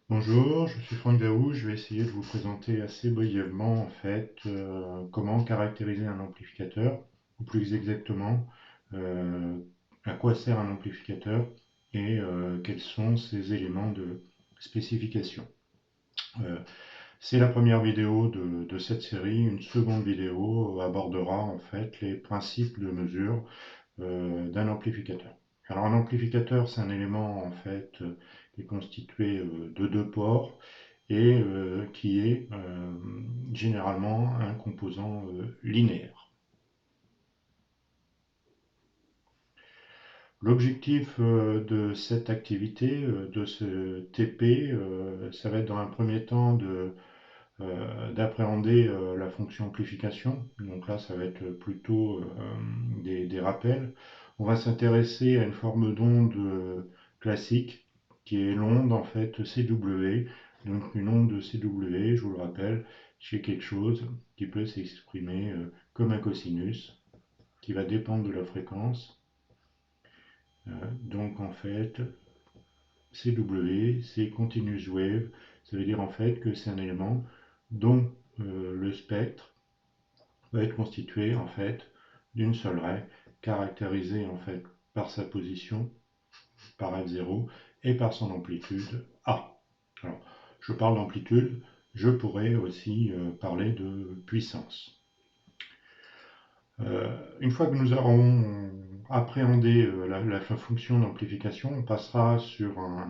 Bonjour, je suis Franck Daou. Je vais essayer de vous présenter assez brièvement comment caractériser un amplificateur, ou plus exactement euh, à quoi sert un amplificateur et quels sont ses éléments de spécification. Euh, c'est la première vidéo de cette série. Une seconde vidéo abordera en fait les principes de mesure d'un amplificateur. Alors un amplificateur, c'est un élément en fait qui est constitué de deux ports et qui est généralement un composant linéaire. L'objectif de cette activité, de ce TP, ça va être dans un premier temps d'appréhender la fonction amplification. Donc là, ça va être plutôt des rappels. On va s'intéresser à une forme d'onde classique qui est l'onde en fait CW. Donc une onde de CW, je vous le rappelle, c'est quelque chose qui peut s'exprimer comme un cosinus qui va dépendre de la fréquence. Donc en fait, CW, c'est continuous wave. Ça veut dire en fait que c'est un élément dont le spectre va être constitué en fait d'une seule raie, caractérisée en fait par sa position, par F0, et par son amplitude A. Alors, je parle d'amplitude, je pourrais aussi parler de puissance. Une fois que nous aurons appréhendé la fonction d'amplification, on passera sur un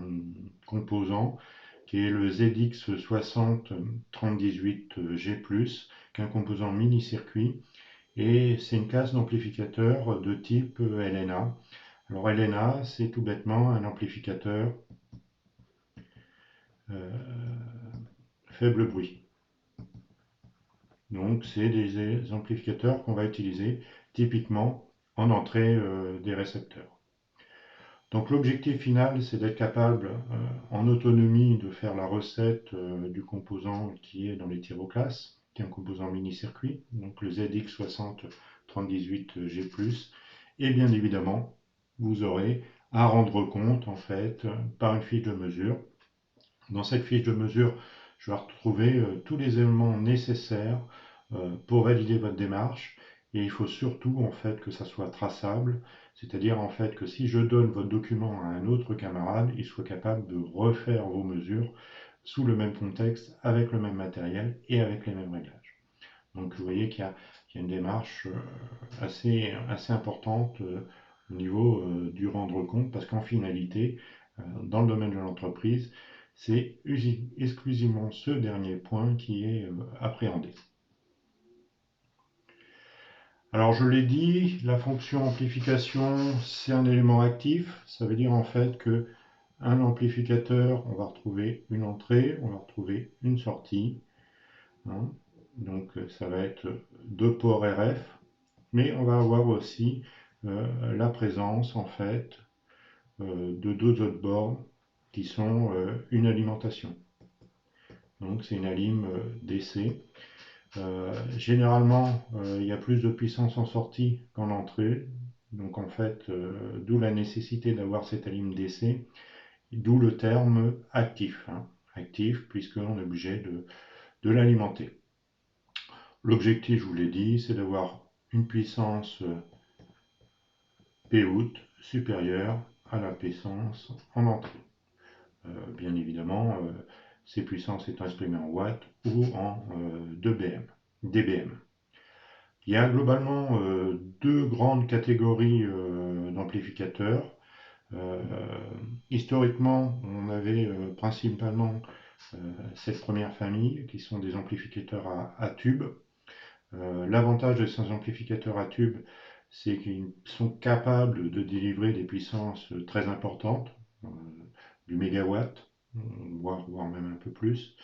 composant qui est le ZX603018G+, qui est un composant mini-circuit, et c'est une classe d'amplificateur de type LNA. Alors LNA, c'est tout bêtement un amplificateur euh, faible bruit. Donc c'est des amplificateurs qu'on va utiliser typiquement en entrée des récepteurs. Donc l'objectif final, c'est d'être capable en autonomie de faire la recette du composant qui est dans les thyroclasses, qui est un composant mini-circuit, donc le ZX603018G+, et bien évidemment, vous aurez à rendre compte en fait par une fiche de mesure. Dans cette fiche de mesure, je vais retrouver tous les éléments nécessaires pour valider votre démarche, et il faut surtout en fait que ça soit traçable, c'est-à-dire en fait que si je donne votre document à un autre camarade, il soit capable de refaire vos mesures sous le même contexte, avec le même matériel et avec les mêmes réglages. Donc vous voyez qu'il y a une démarche assez importante au niveau du rendre compte, parce qu'en finalité, dans le domaine de l'entreprise, c'est exclusivement ce dernier point qui est appréhendé. Alors je l'ai dit, la fonction amplification, c'est un élément actif. Ça veut dire en fait que un amplificateur, on va retrouver une entrée, on va retrouver une sortie, hein. Donc ça va être deux ports RF, mais on va avoir aussi la présence en fait de deux autres bornes qui sont une alimentation. Donc c'est une alim DC. Généralement, il y a plus de puissance en sortie qu'en entrée. Donc en fait, d'où la nécessité d'avoir cette alim DC, d'où le terme actif, hein. Actif, puisqu'on est obligé de l'alimenter. L'objectif, je vous l'ai dit, c'est d'avoir une puissance Pout supérieure à la puissance en entrée. Bien évidemment, ces puissances étant exprimées en watts ou en dBm. Il y a globalement deux grandes catégories d'amplificateurs. Euh, Historiquement, on avait principalement euh, cette première famille qui sont des amplificateurs à tube. L'avantage de ces amplificateurs à tube, c'est qu'ils sont capables de délivrer des puissances très importantes, euh, du mégawatt, voire même un peu plus.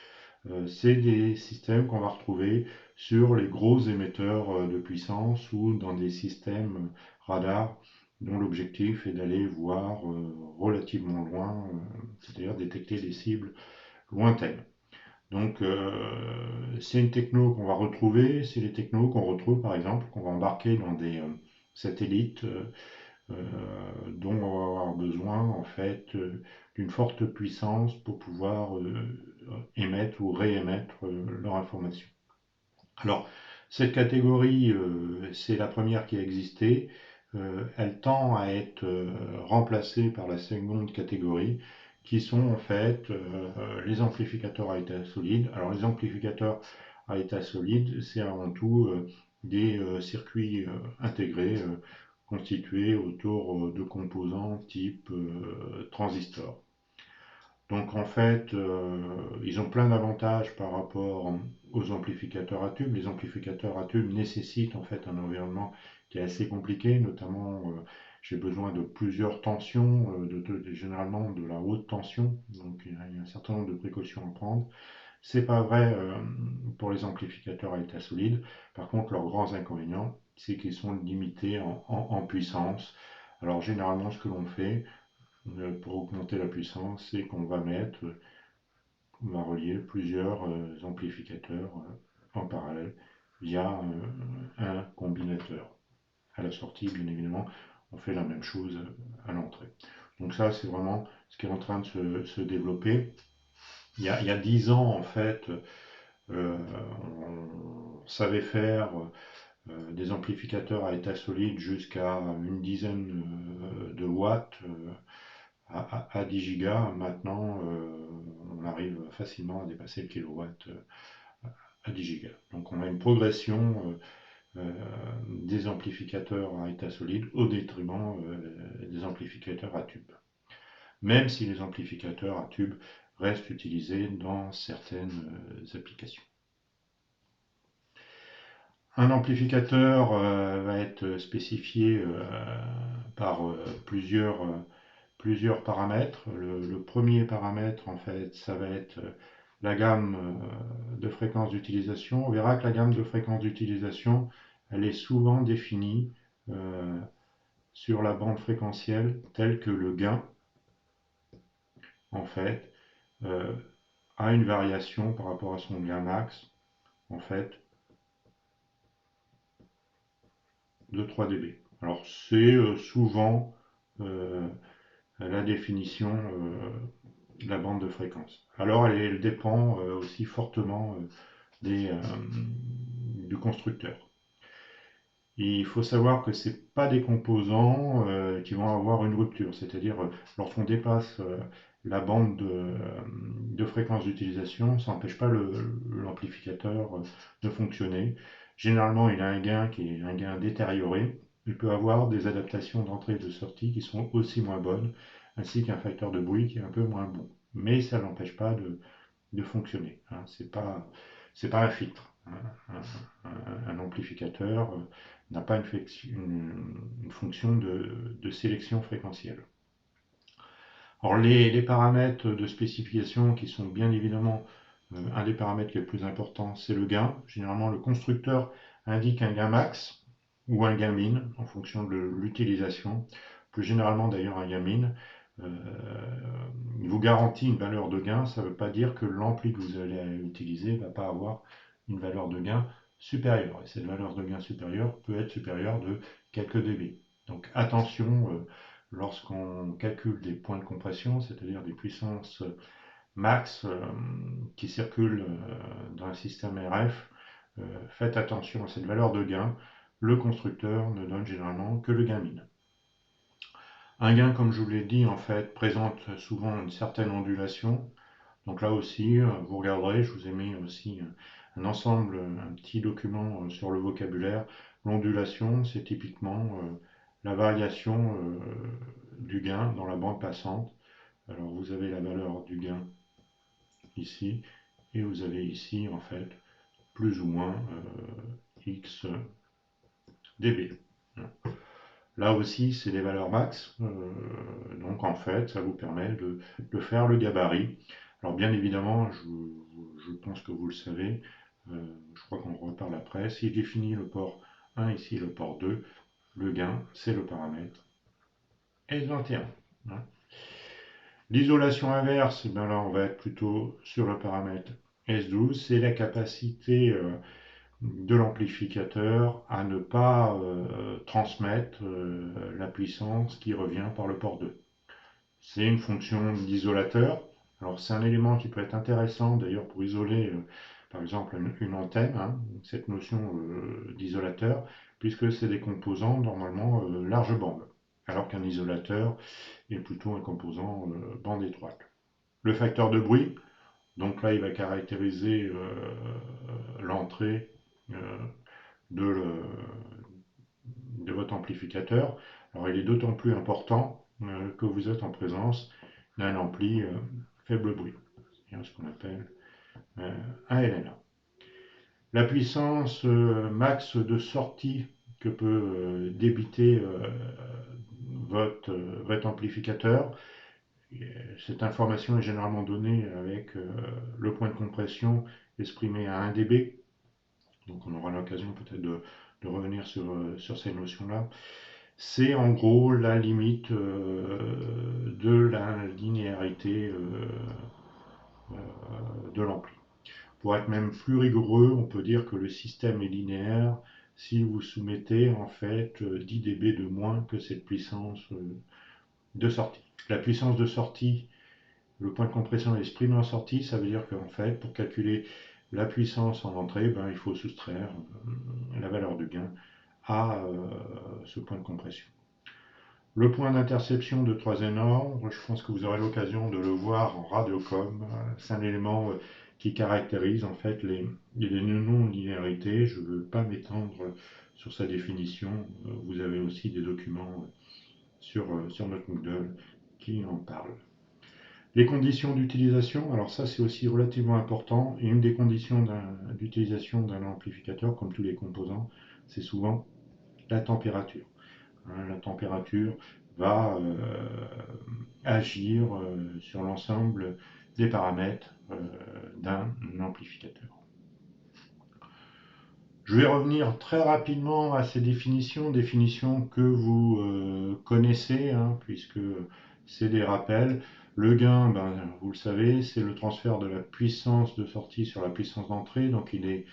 C'est des systèmes qu'on va retrouver sur les gros émetteurs de puissance ou dans des systèmes radars dont l'objectif est d'aller voir relativement loin, c'est-à-dire détecter des cibles lointaines. Donc c'est une techno qu'on va retrouver, c'est les technos qu'on retrouve par exemple, qu'on va embarquer dans des satellites dont on va avoir besoin en fait d'une forte puissance pour pouvoir émettre ou réémettre leur information. Alors, cette catégorie, c'est la première qui a existé. Elle tend à être remplacée par la seconde catégorie, qui sont en fait les amplificateurs à état solide. Alors, les amplificateurs à état solide, c'est avant tout des circuits intégrés constitués autour de composants type transistor. Donc en fait, ils ont plein d'avantages par rapport aux amplificateurs à tubes. Les amplificateurs à tubes nécessitent en fait un environnement qui est assez compliqué, notamment j'ai besoin de plusieurs tensions, généralement de la haute tension, donc il y a un certain nombre de précautions à prendre. C'est pas vrai pour les amplificateurs à état solide. Par contre, leurs grands inconvénients, c'est qu'ils sont limités en puissance. Alors généralement, ce que l'on fait, pour augmenter la puissance, c'est qu'on va on va relier plusieurs amplificateurs en parallèle via un combinateur. À la sortie, bien évidemment, on fait la même chose à l'entrée. Donc ça, c'est vraiment ce qui est en train de se développer. Il y a 10 ans, en fait, on savait faire des amplificateurs à état solide jusqu'à une dizaine de watts à 10 gigas. Maintenant, on arrive facilement à dépasser le kilowatt à 10 gigas. Donc on a une progression des amplificateurs à état solide au détriment des amplificateurs à tube. Même si les amplificateurs à tube restent utilisés dans certaines applications. Un amplificateur va être spécifié par plusieurs paramètres. Le premier paramètre, en fait, ça va être la gamme de fréquences d'utilisation. On verra que la gamme de fréquences d'utilisation, elle est souvent définie sur la bande fréquentielle telle que le gain, en fait, euh, a une variation par rapport à son gain max, en fait, de 3 dB. Alors c'est souvent la définition de la bande de fréquence. Alors elle dépend aussi fortement du constructeur. Il faut savoir que ce pas des composants qui vont avoir une rupture, c'est-à-dire lorsqu'on dépasse la bande de fréquence d'utilisation, ça n'empêche pas l'amplificateur de fonctionner. Généralement, il a un gain qui est un gain détérioré. Il peut avoir des adaptations d'entrée et de sortie qui sont aussi moins bonnes, ainsi qu'un facteur de bruit qui est un peu moins bon. Mais ça n'empêche pas de fonctionner. Hein. C'est pas un filtre. Hein. Un amplificateur n'a pas une fonction de sélection fréquentielle. Alors les paramètres de spécification qui sont bien évidemment un des paramètres qui est le plus important, c'est le gain. Généralement, le constructeur indique un gain max ou un gain min en fonction de l'utilisation. Plus généralement d'ailleurs un gain min. Il vous garantit une valeur de gain, ça ne veut pas dire que l'ampli que vous allez utiliser ne va pas avoir une valeur de gain supérieure. Et cette valeur de gain supérieure peut être supérieure de quelques dB. Donc attention lorsqu'on calcule des points de compression, c'est-à-dire des puissances max qui circulent dans un système RF, faites attention à cette valeur de gain. Le constructeur ne donne généralement que le gain min. Un gain, comme je vous l'ai dit, en fait, présente souvent une certaine ondulation. Donc là aussi, vous regarderez, je vous ai mis aussi un ensemble, un petit document sur le vocabulaire. L'ondulation, c'est typiquement la variation du gain dans la bande passante. Alors vous avez la valeur du gain ici, et vous avez ici, en fait, plus ou moins x dB. Là aussi, c'est des valeurs max, donc en fait, ça vous permet de faire le gabarit. Alors bien évidemment, je pense que vous le savez, je crois qu'on reparle après, si je définis le port 1 ici, le port 2, le gain, c'est le paramètre S21. Hein. L'isolation inverse, ben là on va être plutôt sur le paramètre S12, c'est la capacité de l'amplificateur à ne pas transmettre la puissance qui revient par le port 2. C'est une fonction d'isolateur. Alors c'est un élément qui peut être intéressant d'ailleurs pour isoler par exemple une antenne, hein, cette notion d'isolateur, puisque c'est des composants normalement large bande, alors qu'un isolateur est plutôt un composant bande étroite. Le facteur de bruit, donc là il va caractériser l'entrée de, de votre amplificateur. Alors il est d'autant plus important que vous êtes en présence d'un ampli faible bruit, c'est ce qu'on appelle un LNA. La puissance max de sortie que peut débiter votre amplificateur, cette information est généralement donnée avec le point de compression exprimé à 1 dB. Donc on aura l'occasion peut-être de revenir sur ces notions-là. C'est en gros la limite de la linéarité de l'ampli. Pour être même plus rigoureux, on peut dire que le système est linéaire si vous soumettez en fait 10 dB de moins que cette puissance de sortie. La puissance de sortie, le point de compression est exprimé en sortie, ça veut dire qu'en fait, pour calculer la puissance en entrée, il faut soustraire la valeur du gain à ce point de compression. Le point d'interception de troisième ordre, je pense que vous aurez l'occasion de le voir en radiocom. C'est un élément qui caractérise en fait les non-linéarités. Je ne veux pas m'étendre sur sa définition. Vous avez aussi des documents sur notre Moodle qui en parlent. Les conditions d'utilisation, alors ça c'est aussi relativement important. Et une des conditions d'utilisation d'un amplificateur, comme tous les composants, c'est souvent la température. La température va agir sur l'ensemble des paramètres d'un amplificateur. Je vais revenir très rapidement à ces définitions que vous connaissez, hein, puisque c'est des rappels. Le gain, vous le savez, c'est le transfert de la puissance de sortie sur la puissance d'entrée, donc il est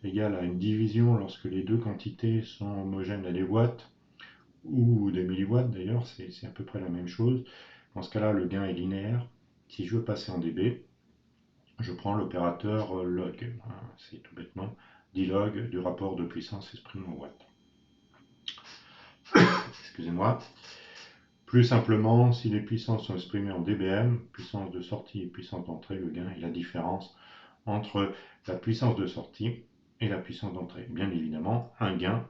égal à une division lorsque les deux quantités sont homogènes à des watts, ou des milliwatts d'ailleurs, c'est à peu près la même chose. Dans ce cas-là, le gain est linéaire. Si je veux passer en dB, je prends l'opérateur log. C'est tout bêtement 10 log du rapport de puissance exprimé en watts. Excusez-moi. Plus simplement, si les puissances sont exprimées en dBm, puissance de sortie et puissance d'entrée, le gain est la différence entre la puissance de sortie et la puissance d'entrée. Bien évidemment, un gain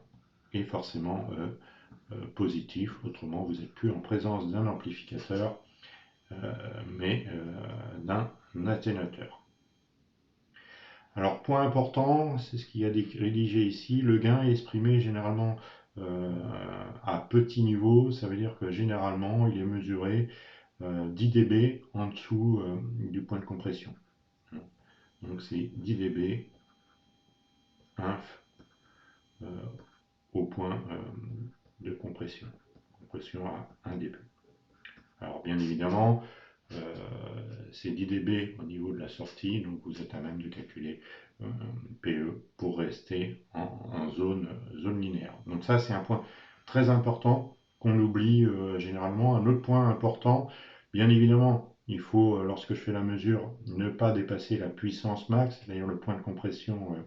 est forcément positif, autrement vous n'êtes plus en présence d'un amplificateur, mais d'un atténuateur. Alors point important, c'est ce qu'il y a rédigé ici, le gain est exprimé généralement à petit niveau, ça veut dire que généralement il est mesuré 10 dB en dessous du point de compression. Donc c'est 10 dB inf au point de compression à 1 dB. Alors bien évidemment, c'est 10 dB au niveau de la sortie, donc vous êtes à même de calculer PE pour rester en zone linéaire. Donc ça c'est un point très important qu'on oublie généralement. Un autre point important, bien évidemment, il faut, lorsque je fais la mesure, ne pas dépasser la puissance max, d'ailleurs le point de compression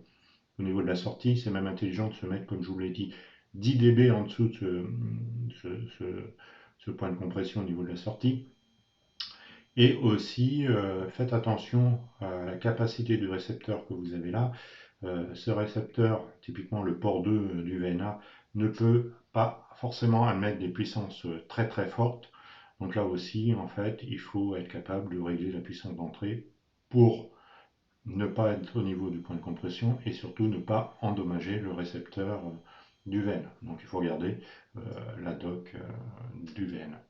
au niveau de la sortie, c'est même intelligent de se mettre, comme je vous l'ai dit, 10 dB en dessous de ce point de compression au niveau de la sortie. Et aussi, faites attention à la capacité du récepteur que vous avez là. Ce récepteur, typiquement le port 2 du VNA, ne peut pas forcément admettre des puissances très très fortes. Donc là aussi, en fait, il faut être capable de régler la puissance d'entrée pour ne pas être au niveau du point de compression et surtout ne pas endommager le récepteur du VNA. Donc il faut regarder la doc du VNA.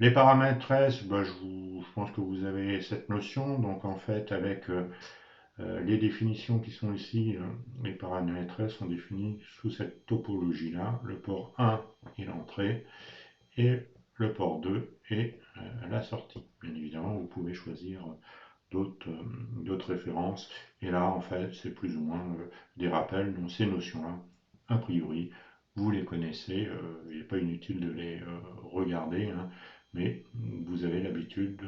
Les paramètres S, je pense que vous avez cette notion. Donc en fait, avec les définitions qui sont ici, les paramètres S sont définis sous cette topologie-là. Le port 1 est l'entrée et le port 2 est la sortie. Bien évidemment, vous pouvez choisir d'autres références. Et là, en fait, c'est plus ou moins des rappels. Donc, ces notions-là, a priori, vous les connaissez. Il n'est pas inutile de les regarder, hein, mais vous avez l'habitude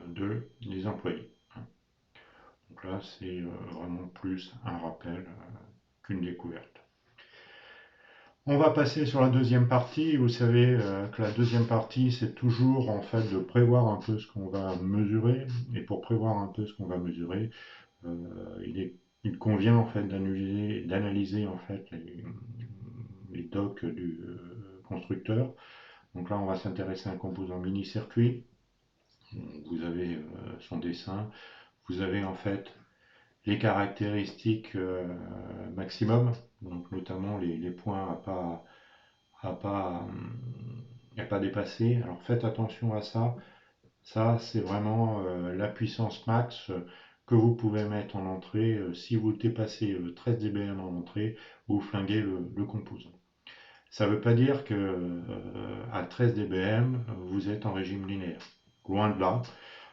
de les employer. Donc là, c'est vraiment plus un rappel qu'une découverte. On va passer sur la deuxième partie. Vous savez que la deuxième partie, c'est toujours en fait de prévoir un peu ce qu'on va mesurer. Et pour prévoir un peu ce qu'on va mesurer, il convient en fait d'analyser en fait les docs du constructeur. Donc là, on va s'intéresser à un composant mini-circuit. Vous avez son dessin. Vous avez en fait les caractéristiques maximum, donc notamment les points à pas dépasser. Alors faites attention à ça. Ça, c'est vraiment la puissance max que vous pouvez mettre en entrée. Si vous dépassez 13 dBm en entrée, vous flinguez le composant. Ça ne veut pas dire que à 13 dBm, vous êtes en régime linéaire. Loin de là.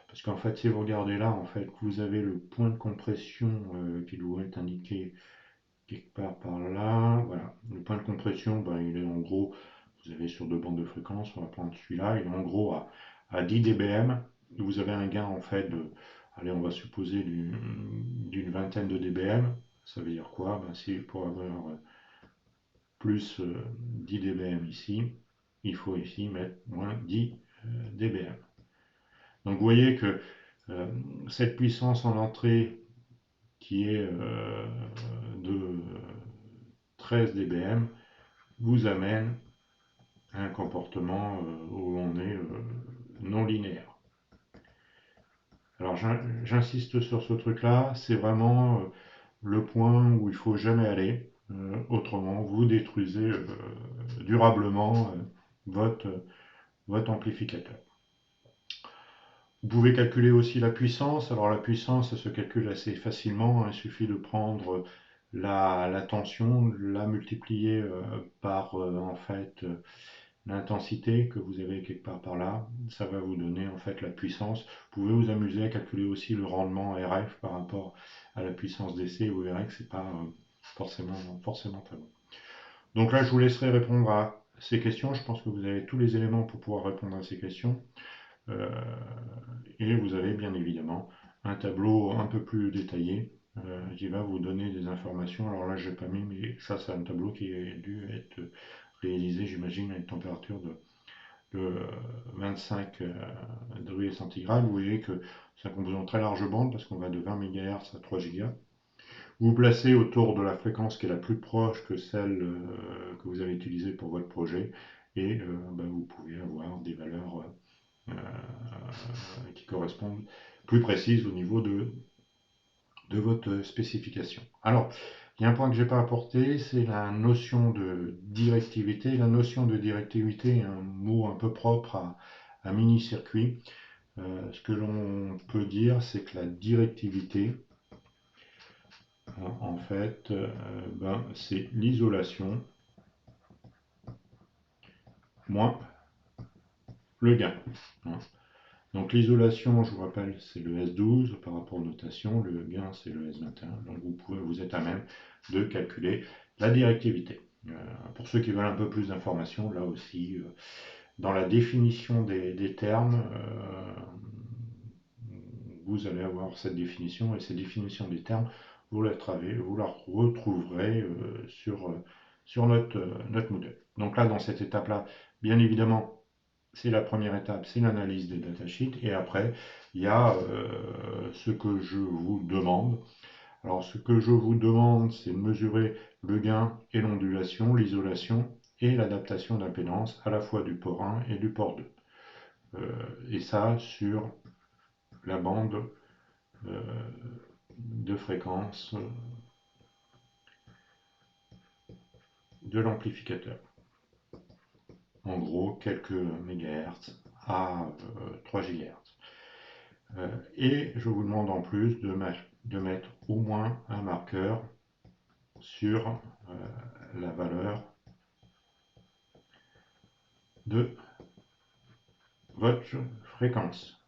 Parce qu'en fait, si vous regardez là, en fait, vous avez le point de compression qui doit être indiqué quelque part par là. Voilà. Le point de compression, ben, il est en gros, vous avez sur deux bandes de fréquence, on va prendre celui-là, il est en gros à 10 dBm. Vous avez un gain en fait de, allez, on va supposer d'une vingtaine de dBm. Ça veut dire quoi? Ben, si pour avoir plus 10 dBm ici, il faut ici mettre moins 10 dBm. Donc vous voyez que cette puissance en entrée qui est de 13 dBm vous amène à un comportement où on est non linéaire. Alors j'insiste sur ce truc-là, c'est vraiment le point où il ne faut jamais aller. Autrement, vous détruisez durablement votre amplificateur. Vous pouvez calculer aussi la puissance. Alors la puissance, ça se calcule assez facilement. Il suffit de prendre la tension, la multiplier par en fait l'intensité que vous avez quelque part par là. Ça va vous donner en fait la puissance. Vous pouvez vous amuser à calculer aussi le rendement RF par rapport à la puissance d'essai. Vous verrez que c'est pas forcément très bon. Donc là, je vous laisserai répondre à ces questions. Je pense que vous avez tous les éléments pour pouvoir répondre à ces questions. Et vous avez bien évidemment un tableau un peu plus détaillé qui va vous donner des informations. Alors là, je n'ai pas mis, mais ça, c'est un tableau qui a dû être réalisé, j'imagine, à une température de 25 degrés centigrades. Vous voyez que c'est un composant très large bande parce qu'on va de 20 MHz à 3 GHz. Vous vous placez autour de la fréquence qui est la plus proche que celle que vous avez utilisée pour votre projet et vous pouvez avoir des valeurs qui correspondent plus précises au niveau de votre spécification. Alors, il y a un point que je n'ai pas apporté, c'est la notion de directivité. La notion de directivité est un mot un peu propre à mini-circuit. Ce que l'on peut dire, c'est que la directivité, en fait, c'est l'isolation moins le gain. Donc l'isolation, je vous rappelle, c'est le S12 par rapport aux notations, le gain c'est le S21. Donc vous êtes à même de calculer la directivité. Pour ceux qui veulent un peu plus d'informations, là aussi, dans la définition des termes, vous allez avoir cette définition et cette définition des termes, vous la retrouverez sur notre modèle. Donc là, dans cette étape-là, bien évidemment, c'est la première étape, c'est l'analyse des datasheets. Et après, il y a ce que je vous demande. Alors, ce que je vous demande, c'est de mesurer le gain et l'ondulation, l'isolation et l'adaptation d'impédance à la fois du port 1 et du port 2. Et ça sur la bande de fréquence de l'amplificateur. En gros, quelques mégahertz à 3 GHz. Et je vous demande en plus de mettre au moins un marqueur sur la valeur de votre fréquence.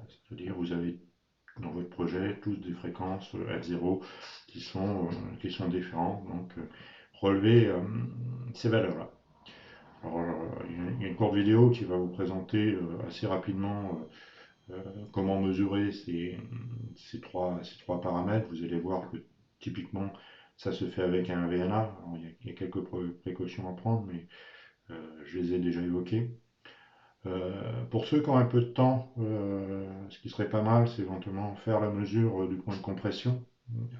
C'est-à-dire vous avez dans votre projet, tous des fréquences F0 qui sont différentes. Donc, relevez ces valeurs-là. Alors, il y a une courte vidéo qui va vous présenter assez rapidement comment mesurer ces trois paramètres. Vous allez voir que typiquement, ça se fait avec un VNA. Alors, il y a quelques précautions à prendre, mais je les ai déjà évoquées. Pour ceux qui ont un peu de temps, ce qui serait pas mal, c'est éventuellement faire la mesure du point de compression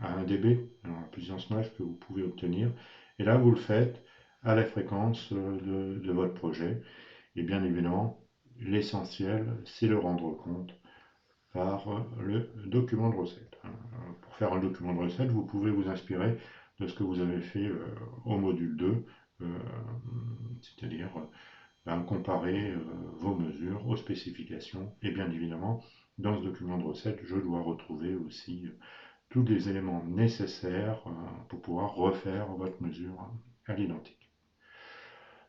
à 1 dB, alors la puissance 9 que vous pouvez obtenir. Et là, vous le faites à la fréquence de votre projet. Et bien évidemment, l'essentiel, c'est le rendre compte par le document de recette. Pour faire un document de recette, vous pouvez vous inspirer de ce que vous avez fait au module 2, c'est-à-dire comparer vos mesures aux spécifications. Et bien évidemment, dans ce document de recette, je dois retrouver aussi tous les éléments nécessaires pour pouvoir refaire votre mesure à l'identique.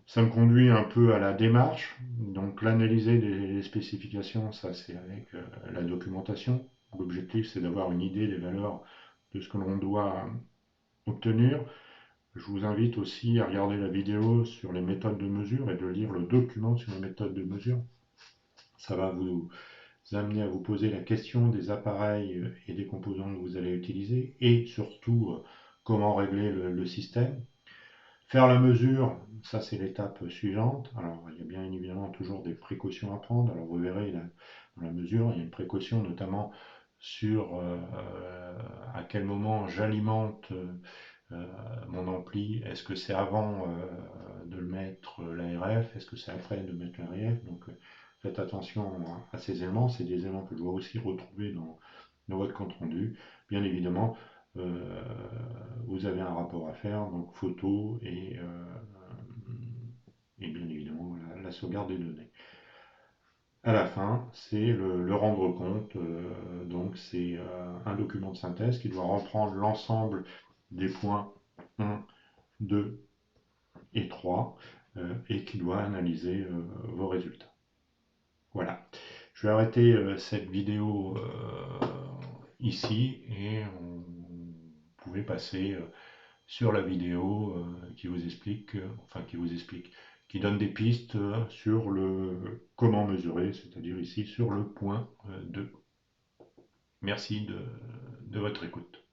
Ça me conduit un peu à la démarche. Donc l'analyser des spécifications, ça c'est avec la documentation. L'objectif c'est d'avoir une idée des valeurs de ce que l'on doit obtenir. Je vous invite aussi à regarder la vidéo sur les méthodes de mesure et de lire le document sur les méthodes de mesure. Ça va vous amener à vous poser la question des appareils et des composants que vous allez utiliser et surtout comment régler le système. Faire la mesure, ça c'est l'étape suivante. Alors il y a bien évidemment toujours des précautions à prendre. Alors vous verrez dans la mesure, il y a une précaution notamment sur à quel moment j'alimente mon ampli. Est-ce que c'est avant de le mettre l'ARF? Est-ce que c'est après de mettre l'ARF? Donc faites attention à ces éléments. C'est des éléments que je dois aussi retrouver dans votre compte rendu. Bien évidemment, euh, vous avez un rapport à faire, donc photo et bien évidemment la sauvegarde des données. À la fin, c'est le rendre compte, donc c'est un document de synthèse qui doit reprendre l'ensemble des points 1, 2 et 3 et qui doit analyser vos résultats. Voilà, je vais arrêter cette vidéo ici et on pouvait passer sur la vidéo qui donne des pistes sur le comment mesurer, c'est-à-dire ici sur le point 2. Merci de votre écoute.